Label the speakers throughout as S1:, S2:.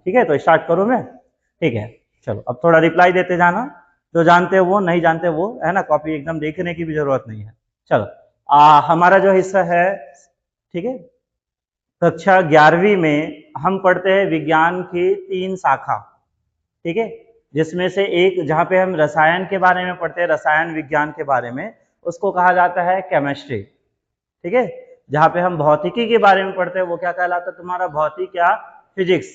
S1: ठीक है, तो स्टार्ट करूं मैं? ठीक है, चलो अब थोड़ा रिप्लाई देते जाना, जो जानते हो वो, नहीं जानते वो, है ना, कॉपी एकदम देखने की भी जरूरत नहीं है। चलो हमारा जो हिस्सा है, ठीक है, कक्षा 11वीं में हम पढ़ते हैं विज्ञान की 3 शाखा, ठीक है, जिसमें से एक जहाँ पे हम रसायन के बारे में पढ़ते हैं, रसायन विज्ञान के बारे में, उसको कहा जाता है केमिस्ट्री, ठीक है। जहाँ पे हम भौतिकी के बारे में पढ़ते हैं वो क्या कहलाता है तुम्हारा, भौतिक या फिजिक्स।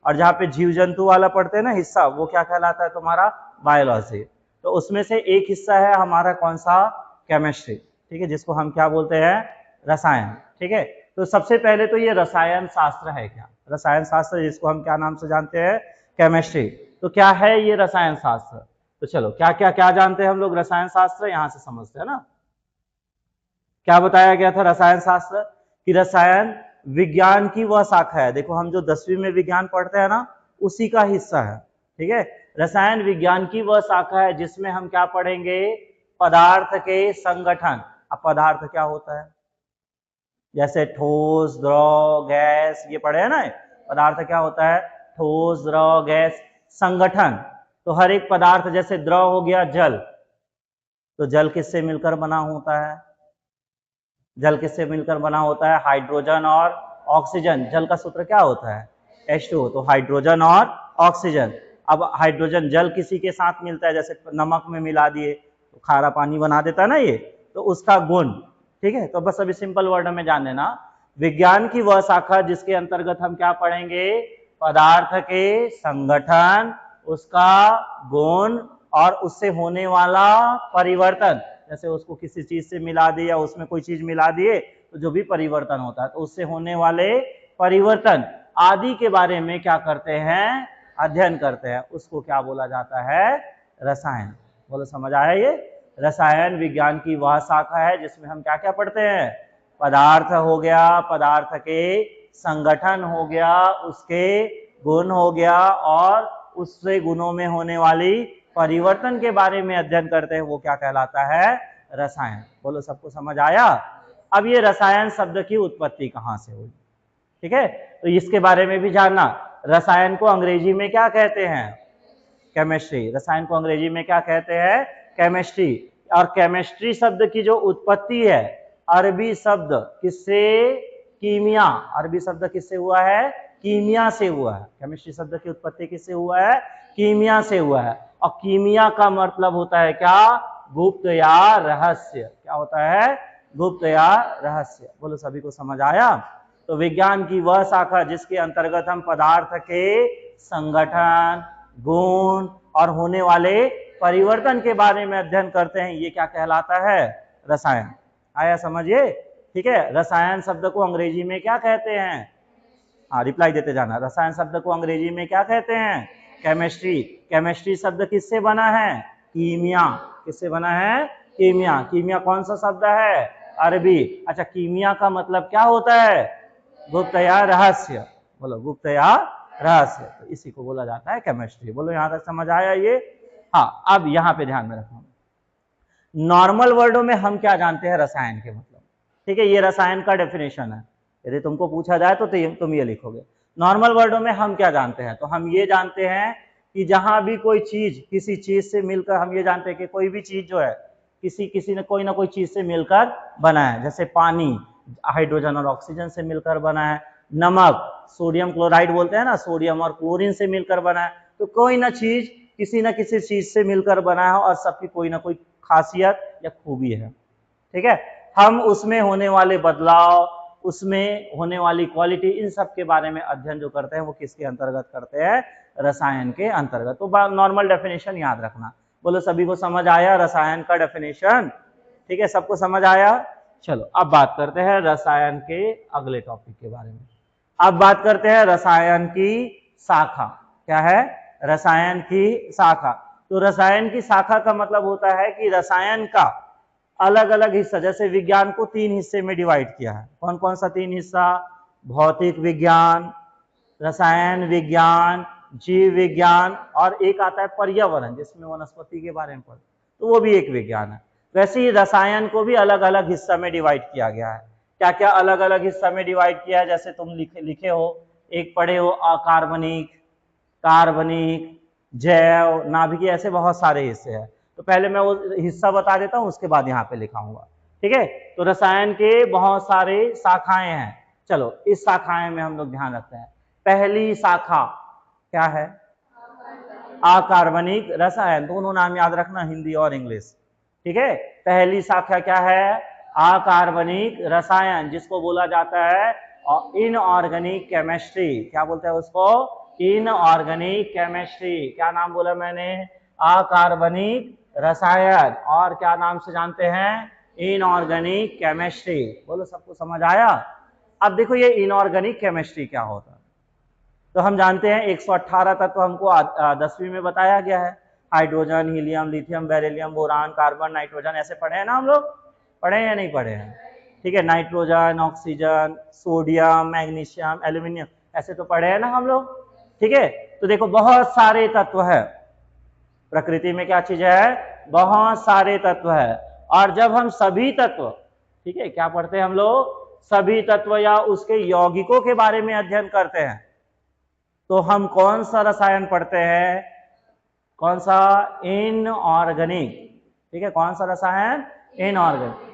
S1: और जहाँ पे जीव जंतु वाला पढ़ते हैं ना हिस्सा, वो क्या कहलाता है तुम्हारा, बायोलॉजी। तो उसमें से एक हिस्सा है हमारा कौन सा, केमिस्ट्री, ठीक है, जिसको हम क्या बोलते हैं, रसायन, ठीक है। तो सबसे पहले तो ये रसायन शास्त्र है क्या, रसायन शास्त्र जिसको हम क्या नाम से जानते हैं, केमिस्ट्री। तो क्या है ये रसायन शास्त्र, तो चलो क्या क्या क्या जानते हैं हम लोग रसायन शास्त्र, यहां से समझते हैं ना। क्या बताया गया था रसायन शास्त्र, कि रसायन विज्ञान की वह शाखा है, देखो हम जो 10वीं में विज्ञान पढ़ते हैं ना, उसी का हिस्सा है, ठीक है। रसायन विज्ञान की वह शाखा है जिसमें हम क्या पढ़ेंगे, पदार्थ के संगठन। अब पदार्थ क्या होता है, जैसे ठोस, द्रव, गैस, ये पढ़े हैं ना। पदार्थ क्या होता है, ठोस, द्रव, गैस, संगठन। तो हर एक पदार्थ, जैसे द्रव हो गया जल, तो जल किससे मिलकर बना होता है, जल किससे मिलकर बना होता है, हाइड्रोजन और ऑक्सीजन। जल का सूत्र क्या होता है, H2O, तो हाइड्रोजन और ऑक्सीजन। अब हाइड्रोजन जल किसी के साथ मिलता है, जैसे नमक में मिला दिए तो खारा पानी बना देता है ना ये, तो उसका गुण, ठीक है। तो बस अभी सिंपल वर्ड में जान लेना, विज्ञान की वह शाखा जिसके अंतर्गत हम क्या पढ़ेंगे, पदार्थ के संगठन, उसका गुण और उससे होने वाला परिवर्तन। जैसे उसको किसी चीज से मिला दिए या उसमें कोई चीज मिला दिए तो जो भी परिवर्तन होता है, तो उससे होने वाले परिवर्तन आदि के बारे में क्या करते हैं, अध्ययन करते हैं, उसको क्या बोला जाता है, रसायन। बोलो समझ आया ये, रसायन विज्ञान की वह शाखा है जिसमें हम क्या क्या पढ़ते हैं, पदार्थ हो गया, पदार्थ के संगठन हो गया, उसके गुण हो गया, और उससे गुणों में होने वाली परिवर्तन के बारे में अध्ययन करते हैं, वो क्या कहलाता है, रसायन। बोलो सबको समझ आया। अब ये रसायन शब्द की उत्पत्ति कहाँ से हुई, ठीक है, तो इसके बारे में भी जानना। रसायन को अंग्रेजी में क्या कहते हैं, केमिस्ट्री। रसायन को अंग्रेजी में क्या कहते हैं, केमिस्ट्री। और केमिस्ट्री शब्द की जो उत्पत्ति है, अरबी शब्द किससे, कीमिया, अरबी शब्द किससे हुआ है, कीमिया से हुआ है। केमिस्ट्री शब्द की उत्पत्ति किससे हुआ है, कीमिया से हुआ है। और कीमिया का मतलब होता है क्या, गुप्त या रहस्य। क्या होता है, गुप्त या रहस्य। बोलो सभी को समझ आया। तो विज्ञान की वह शाखा जिसके अंतर्गत हम पदार्थ के संगठन, गुण और होने वाले परिवर्तन के बारे में अध्ययन करते हैं, ये क्या कहलाता है, रसायन। आया समझिए, ठीक है। रसायन शब्द को अंग्रेजी में क्या कहते हैं, हाँ रिप्लाई देते जाना, रसायन शब्द को अंग्रेजी में क्या कहते हैं, केमिस्ट्री। केमिस्ट्री शब्द किससे बना है, कीमिया। किससे बना है, कीमिया। कीमिया कौन सा शब्द है, अरबी। अच्छा, कीमिया का मतलब क्या होता है, गुप्त या रहस्य। बोलो गुप्त या रहस्य, तो इसी को बोला जाता है केमिस्ट्री। बोलो यहां तक समझ आया ये। हाँ, अब यहाँ पे ध्यान में रखना, नॉर्मल वर्डों में हम क्या जानते हैं रसायन के मतलब, ठीक है, ये रसायन का डेफिनेशन है। यदि तुमको पूछा जाए तो तुम ये लिखोगे। नॉर्मल वर्डों में हम क्या जानते हैं, तो हम ये जानते हैं कि जहां भी कोई चीज किसी चीज से मिलकर, हम ये जानते हैं कि कोई भी चीज जो है किसी ने कोई ना कोई चीज से मिलकर बना है। जैसे पानी हाइड्रोजन और ऑक्सीजन से मिलकर बना है, नमक सोडियम क्लोराइड बोलते हैं ना, सोडियम और क्लोरीन से मिलकर बना है। तो कोई ना चीज किसी न किसी चीज से मिलकर बना है और सबकी कोई ना कोई खासियत या खूबी है, ठीक है। हम उसमें होने वाले बदलाव, उसमें होने वाली क्वालिटी, इन सब के बारे में अध्ययन जो करते हैं वो किसके अंतर्गत करते हैं, रसायन के अंतर्गत। तो नॉर्मल डेफिनेशन याद रखना। बोलो सभी को समझ आया रसायन का डेफिनेशन, ठीक है, सबको समझ आया। चलो अब बात करते हैं रसायन के अगले टॉपिक के बारे में। अब बात करते हैं रसायन की शाखा। क्या है, रसायन की शाखा। तो रसायन की शाखा का मतलब होता है कि रसायन का अलग अलग हिस्सा, जैसे विज्ञान को 3 हिस्से में डिवाइड किया है। कौन कौन सा 3 हिस्सा, भौतिक विज्ञान, रसायन विज्ञान, जीव विज्ञान, और एक आता है पर्यावरण जिसमें वनस्पति के बारे में पढ़ते, तो वो भी एक विज्ञान है। वैसे ही रसायन को भी अलग अलग हिस्सा में डिवाइड किया गया है। क्या क्या अलग अलग हिस्सा में डिवाइड किया है, जैसे तुम लिखे हो, एक पढ़े हो अकार्बनिक, कार्बनिक, जैव, नाभिकीय, ऐसे बहुत सारे हिस्से हैं। तो पहले मैं वो हिस्सा बता देता हूँ, उसके बाद यहाँ पे लिखाऊंगा। ठीक है, तो रसायन के बहुत सारे शाखाएं हैं। चलो इस शाखाएं में हम लोग ध्यान रखते हैं। पहली शाखा क्या है? अकार्बनिक रसायन। दोनों नाम याद रखना, हिंदी और इंग्लिश। ठीक है, पहली शाखा क्या है? अकार्बनिक रसायन, जिसको बोला जाता है इनऑर्गेनिक केमिस्ट्री। क्या बोलते हैं उसको? Inorganic chemistry. क्या नाम बोला मैंने? अकार्बनिक रसायन। और क्या नाम से जानते हैं? Inorganic chemistry. बोलो, सबको समझ आया? अब देखो ये इनऑर्गेनिक केमिस्ट्री क्या होता है। तो हम जानते हैं 118 तत्व हमको 10वीं में बताया गया है। Hydrogen, helium, lithium, beryllium, boron, carbon, nitrogen, ऐसे पढ़े हैं ना हम लोग? पढ़े हैं या नहीं पढ़े हैं? ठीक है, nitrogen, oxygen, sodium, magnesium, aluminium, ऐसे तो पढ़े हैं ना हम लोग? ठीक है, तो देखो बहुत सारे तत्व है प्रकृति में। क्या चीज है? बहुत सारे तत्व है। और जब हम सभी तत्व, ठीक है, क्या पढ़ते हैं हम लोग? सभी तत्व या उसके यौगिकों के बारे में अध्ययन करते हैं, तो हम कौन सा रसायन पढ़ते हैं? कौन सा? इनऑर्गेनिक। ठीक है, कौन सा रसायन? इनऑर्गेनिक।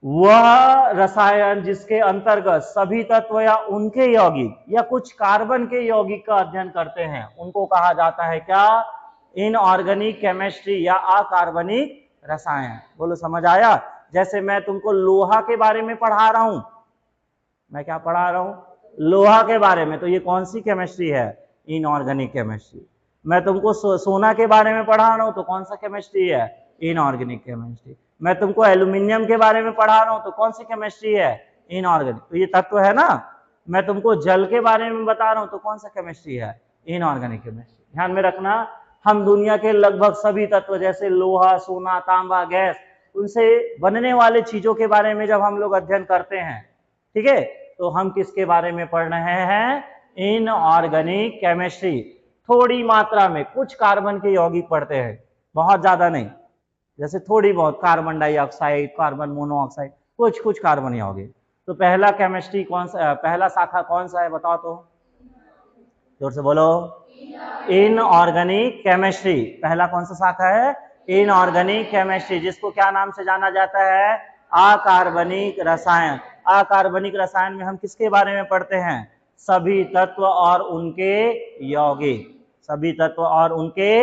S1: वह रसायन जिसके अंतर्गत सभी तत्व या उनके यौगिक या कुछ कार्बन के यौगिक का अध्ययन करते हैं, उनको कहा जाता है क्या? इनऑर्गेनिक केमिस्ट्री या अकार्बनिक रसायन। बोलो, समझ आया? जैसे मैं तुमको लोहा के बारे में पढ़ा रहा हूं, मैं क्या पढ़ा रहा हूं? लोहा के बारे में। तो ये कौन सी केमिस्ट्री है? Inorganic chemistry. मैं तुमको सोना के बारे में पढ़ा रहा हूं, तो कौन सा केमिस्ट्री है? Inorganic chemistry. मैं तुमको एल्यूमिनियम के बारे में पढ़ा रहा हूं, तो कौन सी केमिस्ट्री है? इनऑर्गेनिक। तो ये तत्व है ना। मैं तुमको जल के बारे में बता रहा हूं, तो कौन सा केमिस्ट्री है? Inorganic chemistry. ध्यान में रखना, हम दुनिया के लगभग सभी तत्व जैसे लोहा, सोना, तांबा, गैस, उनसे बनने वाले चीजों के बारे में जब हम लोग अध्ययन करते हैं, ठीक है, तो हम किसके बारे में पढ़ रहे हैं? Inorganic chemistry. थोड़ी मात्रा में कुछ कार्बन के यौगिक पढ़ते हैं, बहुत ज्यादा नहीं, जैसे थोड़ी बहुत कार्बन डाइऑक्साइड, कार्बन मोनोऑक्साइड, कुछ कुछ कार्बन यौगिक। तो पहला केमिस्ट्री कौन सा, पहला शाखा कौन सा है बताओ तो? जोर से बोलो। Inorganic chemistry. पहला कौन सा शाखा है? इनऑर्गेनिक केमिस्ट्री, जिसको क्या नाम से जाना जाता है? अकार्बनिक रसायन। अकार्बनिक रसायन में हम किसके बारे में पढ़ते हैं? सभी तत्व और उनके यौगिक। सभी तत्व और उनके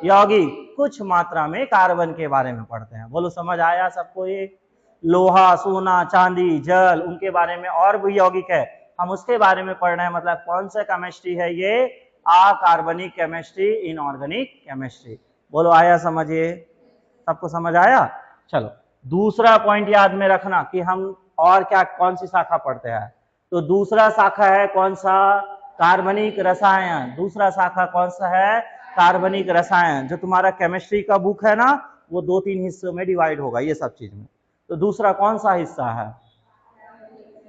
S1: यौगिक, कुछ मात्रा में कार्बन के बारे में पढ़ते हैं। बोलो, समझ आया सबको? ये लोहा, सोना, चांदी, जल, उनके बारे में और भी यौगिक है, हम उसके बारे में पढ़ रहे हैं। मतलब कौन सा केमिस्ट्री है ये? अकार्बनिक केमिस्ट्री, इनऑर्गेनिक केमिस्ट्री। बोलो, आया समझ? ये सबको समझ आया? चलो दूसरा पॉइंट याद में रखना कि हम और क्या, कौन सी शाखा पढ़ते हैं। तो दूसरा शाखा है कौन सा? कार्बनिक रसायन। दूसरा शाखा कौन सा है? कार्बनिक रसायन। जो तुम्हारा केमिस्ट्री का बुक है ना, वो 2-3 हिस्सों में डिवाइड होगा ये सब चीज में। तो दूसरा कौन सा हिस्सा है?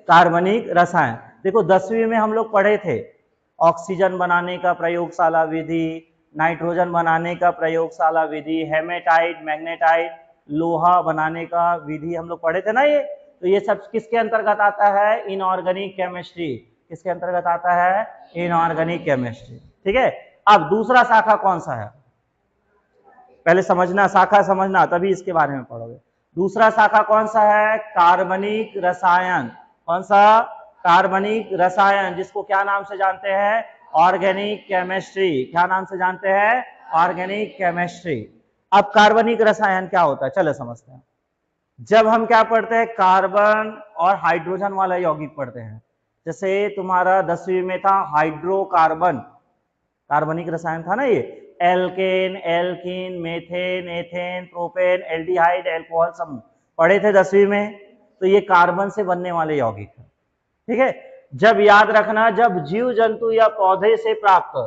S1: कार्बनिक रसायन। देखो 10वीं में हम लोग पढ़े थे ऑक्सीजन बनाने का प्रयोगशाला विधि, नाइट्रोजन बनाने का प्रयोगशाला विधि, हेमेटाइट, मैग्नेटाइट, लोहा बनाने का विधि हम लोग पढ़े थे ना ये। तो ये सब किसके अंतर्गत आता है? Inorganic chemistry. किसके अंतर्गत आता है? Inorganic chemistry. ठीक है, अब दूसरा शाखा कौन सा है? पहले समझना, शाखा समझना, तभी इसके बारे में पढ़ोगे। दूसरा शाखा कौन सा है? कार्बनिक रसायन। कौन सा? कार्बनिक रसायन, जिसको क्या नाम से जानते हैं? Organic chemistry. क्या नाम से जानते हैं? Organic chemistry. अब कार्बनिक रसायन क्या होता है, चलो समझते हैं। जब हम क्या पढ़ते हैं? कार्बन और हाइड्रोजन वाला यौगिक पढ़ते हैं। जैसे तुम्हारा 10वीं में था हाइड्रोकार्बन, कार्बनिक रसायन था ना ये। Alkane, alkene, methane, ethane, propane, aldehyde, alcohol समूह पढ़े थे 10वीं में। तो ये कार्बन से बनने वाले यौगिक है। ठीक है, जब याद रखना, जब जीव जंतु या पौधे से प्राप्त,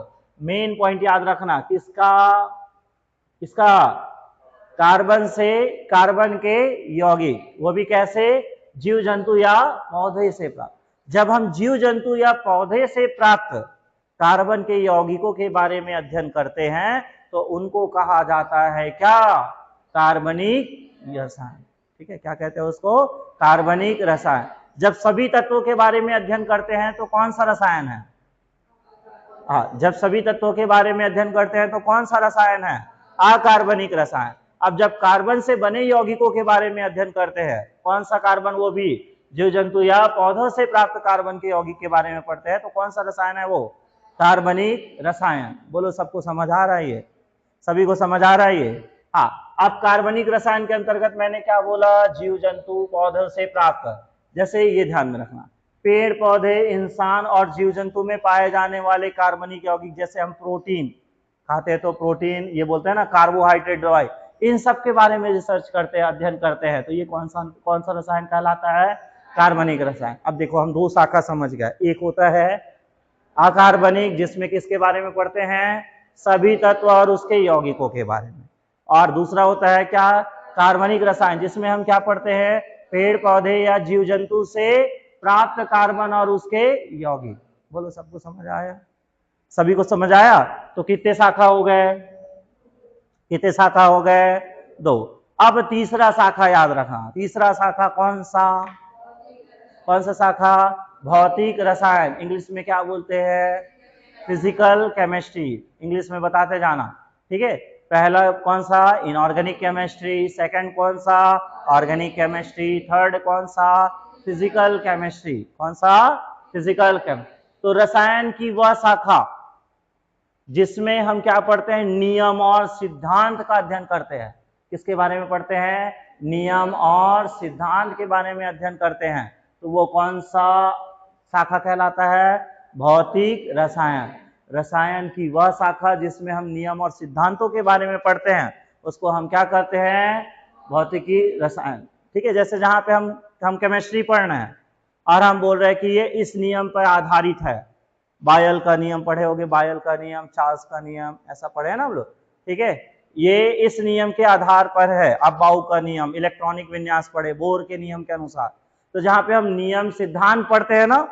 S1: मेन पॉइंट याद रखना, किसका? किसका? कार्बन से, कार्बन के यौगिक, वो भी कैसे? जीव जंतु या पौधे से प्राप्त। जब हम जीव जंतु या पौधे से प्राप्त कार्बन के यौगिकों के बारे में अध्ययन करते हैं, तो उनको कहा जाता है क्या? कार्बनिक रसायन। ठीक है, क्या कहते हैं उसको? कार्बनिक रसायन। जब सभी तत्वों के बारे में अध्ययन करते हैं, तो कौन सा रसायन है? हाँ, जब सभी तत्वों के बारे में अध्ययन करते हैं तो कौन सा रसायन है? अकार्बनिक रसायन। अब जब कार्बन से बने यौगिकों के बारे में अध्ययन करते हैं, कौन सा कार्बन, वो भी जीव जंतु या पौधों से प्राप्त कार्बन के यौगिक के बारे में पढ़ते हैं, तो कौन सा रसायन है? वो कार्बनिक रसायन। बोलो, सबको समझ आ रहा है ये? सभी को समझ आ रहा है ये? हाँ, अब कार्बनिक रसायन के अंतर्गत मैंने क्या बोला? जीव जंतु पौधों से प्राप्त। जैसे ये ध्यान में रखना, पेड़ पौधे, इंसान और जीव जंतु में पाए जाने वाले कार्बनिक यौगिक, जैसे हम प्रोटीन खाते हैं तो प्रोटीन, ये बोलते हैं ना कार्बोहाइड्रेट दवाई, इन सब के बारे में रिसर्च करते हैं, अध्ययन करते हैं, तो ये कौन सा रसायन कहलाता है? कार्बनिक रसायन। अब देखो, हम दो शाखा समझ गए। एक होता है अकार्बनिक, जिसमें किसके बारे में पढ़ते हैं? सभी तत्व और उसके यौगिकों के बारे में। और दूसरा होता है क्या? कार्बनिक रसायन, जिसमें हम क्या पढ़ते हैं? पेड़ पौधे या जीव जंतु से प्राप्त कार्बन और उसके यौगिक। बोलो, सबको समझ आया? सभी को समझ आया? तो कितने शाखा हो गए? कितने शाखा हो गए? 2। अब तीसरा शाखा याद रखना। तीसरा शाखा कौन सा? कौन सा शाखा? भौतिक रसायन। इंग्लिश में क्या बोलते हैं? Physical chemistry. इंग्लिश में बताते जाना, ठीक है? पहला कौन सा? Inorganic chemistry. सेकंड कौन सा? Organic chemistry. थर्ड कौन सा? Physical chemistry. कौन सा? Physical chemistry. तो रसायन की वह शाखा जिसमें हम क्या पढ़ते हैं? नियम और सिद्धांत का अध्ययन करते हैं। किसके बारे में पढ़ते हैं? नियम और सिद्धांत के बारे में अध्ययन करते हैं, तो वो कौन सा शाखा कहलाता है? भौतिक रसायन। रसायन की वह शाखा जिसमें हम नियम और सिद्धांतों के बारे में पढ़ते हैं, उसको हम क्या करते हैं? भौतिकी रसायन। ठीक है? जैसे जहां पे हम केमिस्ट्री पढ़ रहे हैं और हम बोल रहे हैं कि ये इस नियम पर आधारित है। बायल का नियम पढ़े होगे, बायल का नियम, चार्ल्स का नियम, ऐसा पढ़े हैं ना हम लोग, ठीक है? ये इस नियम के आधार पर है। अब बाउ का नियम, इलेक्ट्रॉनिक विन्यास पढ़े, बोर के नियम के अनुसार। तो जहां पे हम नियम सिद्धांत पढ़ते हैं ना,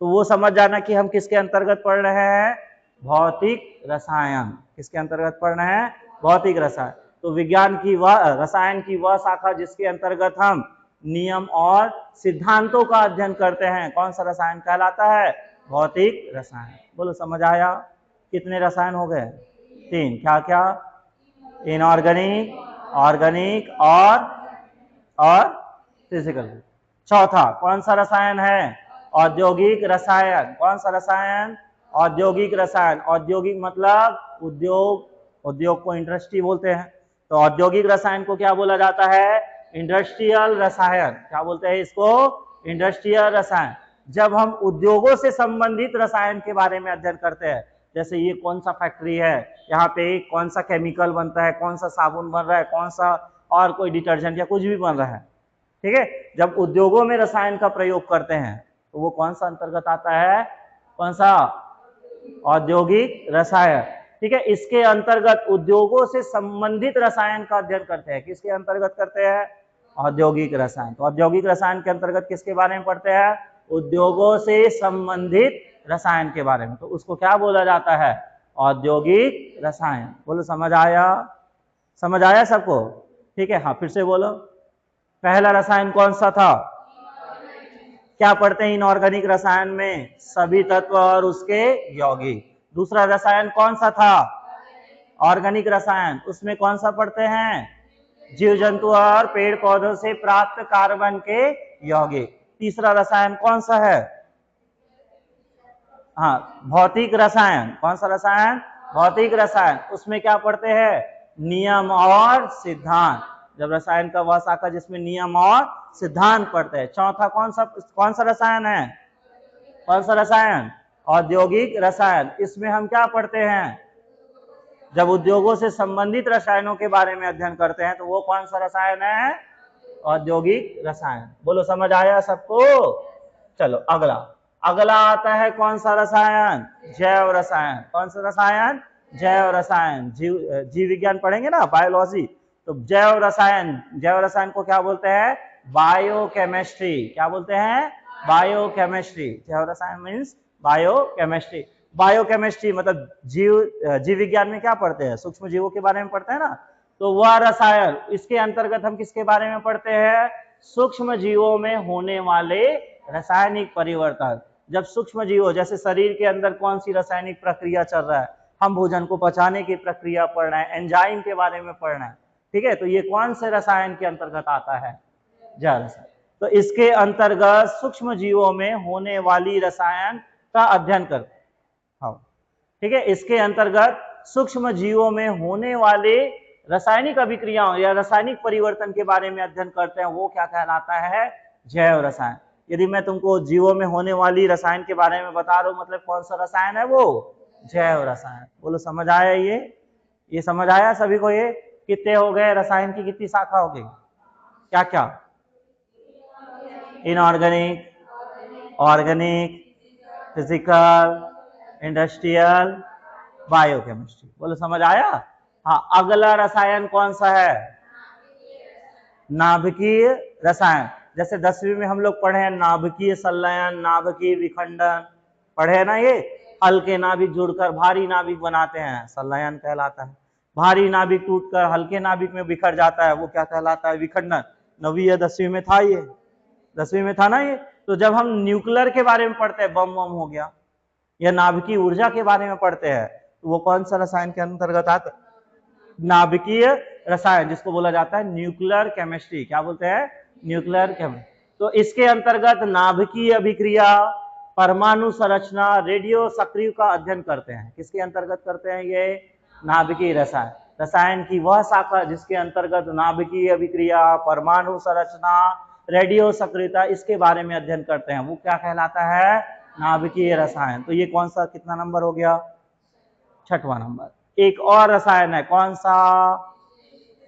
S1: तो वो समझ जाना कि हम किसके अंतर्गत पढ़ रहे हैं? भौतिक रसायन। किसके अंतर्गत पढ़ रहे हैं? भौतिक रसायन। तो विज्ञान की वह, रसायन की वह शाखा जिसके अंतर्गत हम नियम और सिद्धांतों का अध्ययन करते हैं, कौन सा रसायन कहलाता है? भौतिक रसायन। बोलो, समझ आया? कितने रसायन हो गए? 3। क्या क्या? इनऑर्गेनिक, ऑर्गेनिक और फिजिकल। चौथा कौन सा रसायन है? औद्योगिक रसायन। कौन सा रसायन? औद्योगिक रसायन। औद्योगिक मतलब उद्योग, उद्योग को इंडस्ट्री बोलते हैं, तो औद्योगिक रसायन को क्या बोला जाता है? इंडस्ट्रियल रसायन। क्या बोलते हैं इसको? इंडस्ट्रियल रसायन। जब हम उद्योगों से संबंधित रसायन के बारे में अध्ययन करते हैं, जैसे ये कौन सा फैक्ट्री है, यहाँ पे कौन सा केमिकल बनता है, कौन सा साबुन बन रहा है, कौन सा और कोई डिटर्जेंट या कुछ भी बन रहा है, ठीक है? जब उद्योगों में रसायन का प्रयोग करते हैं तो वो कौन सा अंतर्गत आता है? कौन सा? औद्योगिक रसायन। ठीक है? इसके अंतर्गत उद्योगों से संबंधित रसायन का अध्ययन करते हैं। किसके अंतर्गत करते हैं? औद्योगिक रसायन। तो औद्योगिक रसायन के अंतर्गत किसके बारे में पढ़ते हैं? उद्योगों से संबंधित रसायन के बारे में, तो उसको क्या बोला जाता है? औद्योगिक रसायन। बोलो, समझ आया? समझ आया सबको? ठीक है? हाँ, फिर से बोलो। पहला रसायन कौन सा था? क्या पढ़ते हैं इनऑर्गेनिक रसायन में? सभी तत्व और उसके यौगिक। दूसरा रसायन कौन सा था? ऑर्गेनिक रसायन। उसमें कौन सा पढ़ते हैं? जीव जंतु और पेड़ पौधों से प्राप्त कार्बन के यौगिक। तीसरा रसायन कौन सा है? हाँ, भौतिक रसायन। कौन सा रसायन? भौतिक रसायन। उसमें क्या पढ़ते हैं? नियम और सिद्धांत। जब रसायन का वह शाखा जिसमें नियम और सिद्धांत पढ़ते हैं। चौथा कौन सा रसायन है? कौन सा रसायन? औद्योगिक रसायन। इसमें हम क्या पढ़ते हैं? जब उद्योगों से संबंधित रसायनों के बारे में अध्ययन करते हैं, तो वो कौन सा रसायन है? औद्योगिक रसायन। बोलो, समझ आया सबको? चलो अगला। अगला आता है कौन सा रसायन? जैव रसायन। कौन सा रसायन? जैव रसायन। जीव विज्ञान पढ़ेंगे ना, बायोलॉजी, तो जैव रसायन, जैव रसायन को क्या बोलते हैं? बायोकेमिस्ट्री। क्या बोलते हैं? बायोकेमिस्ट्री। जैव रसायन मीन्स बायोकेमिस्ट्री। बायोकेमिस्ट्री मतलब जीव विज्ञान में क्या पढ़ते हैं? सूक्ष्म जीवों के बारे में पढ़ते हैं ना, तो वह रसायन, इसके अंतर्गत हम किसके बारे में पढ़ते हैं? सूक्ष्म जीवों में होने वाले रासायनिक परिवर्तन। जब सूक्ष्म जीवों, जैसे शरीर के अंदर कौन सी रासायनिक प्रक्रिया चल रहा है, हम भोजन को पचाने की प्रक्रिया पढ़ रहे हैं, एंजाइम के बारे में पढ़ रहे हैं, ठीक है, तो ये कौन से रसायन के अंतर्गत आता है? जैव रसायन। तो इसके अंतर्गत सूक्ष्म जीवों में होने वाली रसायन का अध्ययन करते हैं। हाँ, ठीक है, इसके अंतर्गत सूक्ष्म जीवों में होने वाले रासायनिक अभिक्रियाओं या रासायनिक परिवर्तन के बारे में अध्ययन करते हैं, वो क्या कहलाता है? जैव रसायन। यदि मैं तुमको जीवों में होने वाली रसायन के बारे में बता रहा हूं, मतलब कौन सा रसायन है वो? जैव रसायन। बोलो समझ आया? ये समझ आया सभी को? ये कितने हो गए? रसायन की कितनी शाखा हो गई? क्या क्या? Inorganic, organic, physical, industrial, biochemistry. बोलो समझ आया? हाँ, अगला रसायन कौन सा है? नाभिकीय रसायन। जैसे 10वीं में हम लोग पढ़े हैं नाभिकीय संलयन, नाभिकीय विखंडन, पढ़े हैं ना? ये हल्के नाभिक जुड़कर भारी नाभिक बनाते हैं, संलयन कहलाता है। भारी नाभिक टूटकर हल्के नाभिक में बिखर जाता है, वो क्या कहलाता है? विखंडन। 9वीं या 10वीं में था ये, 10वीं में था ना ये। तो जब हम न्यूक्लियर के बारे में पढ़ते हैं, बम हो गया, या नाभिकीय ऊर्जा के बारे में पढ़ते हैं, तो वो कौन सा रसायन के अंतर्गत आता है? नाभिकीय रसायन, जिसको बोला जाता है न्यूक्लियर केमिस्ट्री। क्या बोलते हैं? Nuclear chemistry. तो इसके अंतर्गत नाभिकीय अभिक्रिया, परमाणु संरचना, रेडियो सक्रिय का अध्ययन करते हैं। किसके अंतर्गत करते हैं ये? नाभिकीय रसायन। रसायन की वह शाखा जिसके अंतर्गत नाभिकीय अभिक्रिया, परमाणु संरचना, रेडियो सक्रियता, इसके बारे में अध्ययन करते हैं, वो क्या कहलाता है? नाभिकीय रसायन। तो ये कौन सा, कितना नंबर हो गया? 6वां नंबर। एक और रसायन है, कौन सा?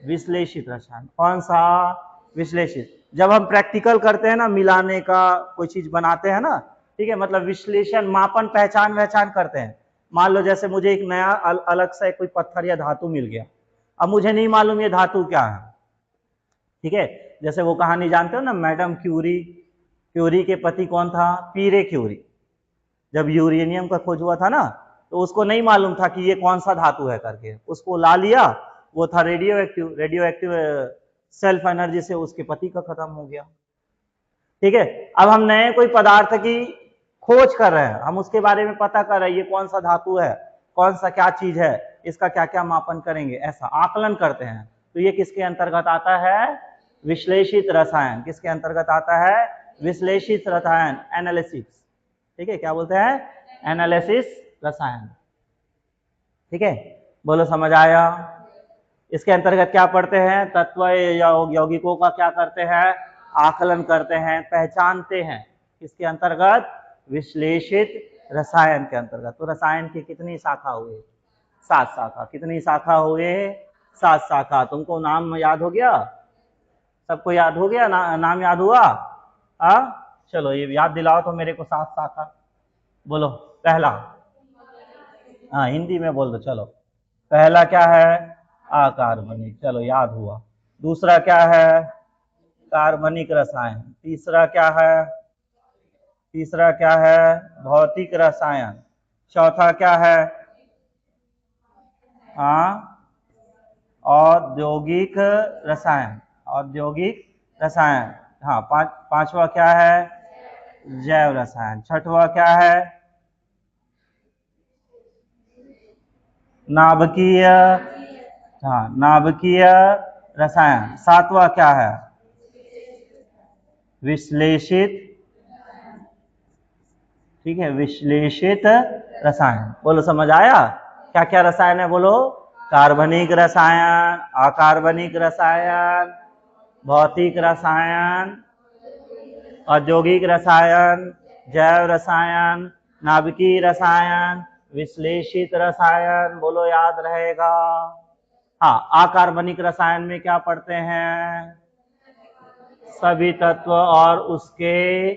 S1: विश्लेषित रसायन। कौन सा? विश्लेषित। जब हम प्रैक्टिकल करते हैं ना, मिलाने का कोई चीज बनाते हैं ना, ठीक है, मतलब विश्लेषण, मापन, पहचान करते हैं। मान लो जैसे मुझे एक नया अलग से कोई पत्थर या धातु मिल गया, अब मुझे नहीं मालूम ये धातु क्या है, ठीक है। जैसे वो कहानी जानते हो ना, मैडम क्यूरी, क्यूरी के पति कौन था? पीरे क्यूरी। जब यूरेनियम का खोज हुआ था ना, तो उसको नहीं मालूम था कि ये कौन सा धातु है करके, उसको ला लिया, वो था रेडियो एक्टिव सेल्फ एनर्जी से उसके पति का खत्म हो गया, ठीक है। अब हम नए कोई पदार्थ की खोज कर रहे हैं, हम उसके बारे में पता कर रहे हैं ये कौन सा धातु है, कौन सा क्या चीज है, इसका क्या क्या मापन करेंगे, ऐसा आकलन करते हैं। तो ये किसके अंतर्गत आता है? विश्लेषित रसायन। किसके अंतर्गत आता है? विश्लेषित रसायन, एनालिसिस, ठीक है। क्या बोलते हैं? एनालिसिस रसायन, ठीक है। बोलो समझ आया? इसके अंतर्गत क्या पढ़ते हैं? तत्व यौगिकों का क्या करते हैं? आकलन करते हैं, पहचानते हैं। किसके अंतर्गत? विश्लेषित रसायन के अंतर्गत। तो रसायन की कितनी शाखा हुई? 7 शाखा। कितनी शाखा हुए? 7 शाखा। तुमको नाम याद हो गया? सबको याद हो गया? नाम याद हुआ? चलो ये याद दिलाओ तो मेरे को 7 शाखा। बोलो। पहला, हाँ हिंदी में बोल दो, चलो। पहला क्या है? अकार्बनिक, चलो याद हुआ। दूसरा क्या है? कार्बनिक रसायन। तीसरा क्या है? तीसरा क्या है? भौतिक रसायन। चौथा क्या है? औद्योगिक रसायन। औद्योगिक रसायन, हाँ। पांचवा क्या है? जैव रसायन। छठवा क्या है? नाभिकीय, हाँ नाभिकीय रसायन। सातवां क्या है? विश्लेषित, ठीक है, विश्लेषित रसायन। बोलो समझ आया? क्या क्या रसायन है? बोलो। कार्बनिक रसायन, अकार्बनिक रसायन, भौतिक रसायन, औद्योगिक रसायन, जैव रसायन, नाभिकीय रसायन, विश्लेषित रसायन। बोलो याद रहेगा। हाँ, अकार्बनिक रसायन में क्या पढ़ते हैं? सभी तत्व और उसके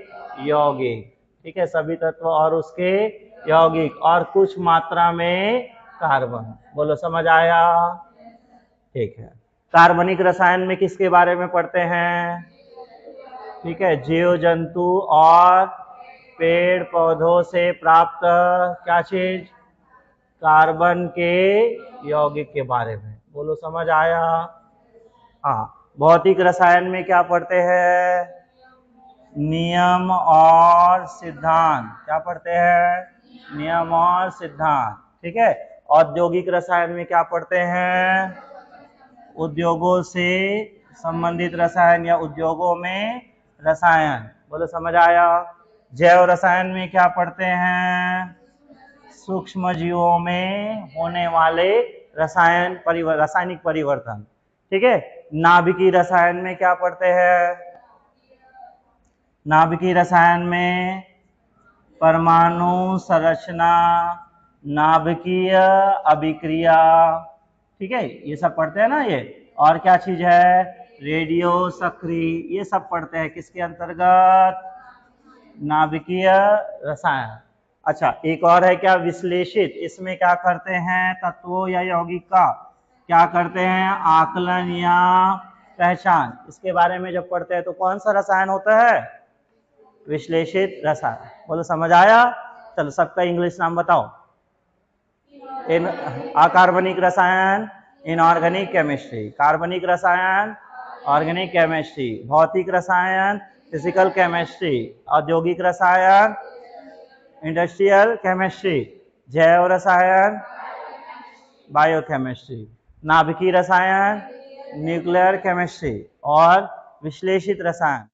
S1: यौगिक, ठीक है, सभी तत्व और उसके यौगिक, और कुछ मात्रा में कार्बन। बोलो समझ आया? ठीक है। कार्बनिक रसायन में किसके बारे में पढ़ते हैं? ठीक है, जीव जंतु और पेड़ पौधों से प्राप्त क्या चीज? कार्बन के यौगिक के बारे में। बोलो समझ आया? हाँ। भौतिक रसायन में क्या पढ़ते हैं? नियम और सिद्धांत। क्या पढ़ते हैं? नियम और सिद्धांत। ठीक है। औद्योगिक रसायन में क्या पढ़ते हैं? उद्योगों से संबंधित रसायन या उद्योगों में रसायन। बोलो समझ आया? जैव रसायन में क्या पढ़ते हैं? सूक्ष्म जीवों में होने वाले रासायनिक परिवर्तन। ठीक है। नाभिकीय रसायन में क्या पढ़ते हैं? नाभिकीय रसायन में परमाणु संरचना, नाभिकीय अभिक्रिया। ठीक है, ये सब पढ़ते हैं ना ये। और क्या चीज है? रेडियो सक्रिय। ये सब पढ़ते हैं किसके अंतर्गत? नाभिकीय रसायन। अच्छा, एक और है क्या? विश्लेषित। इसमें क्या करते हैं? तत्वों या यौगिक का क्या करते हैं? आकलन या पहचान। इसके बारे में जब पढ़ते हैं तो कौन सा रसायन होता है? विश्लेषित रसायन। बोलो समझ आया? चलो सबका इंग्लिश नाम बताओ। इन अकार्बनिक रसायन इनऑर्गेनिक केमिस्ट्री, कार्बनिक रसायन ऑर्गेनिक केमिस्ट्री, भौतिक रसायन फिजिकल केमिस्ट्री, औद्योगिक रसायन इंडस्ट्रियल केमिस्ट्री, जैव रसायन बायोकेमिस्ट्री, नाभिकीय रसायन न्यूक्लियर केमिस्ट्री और विश्लेषित रसायन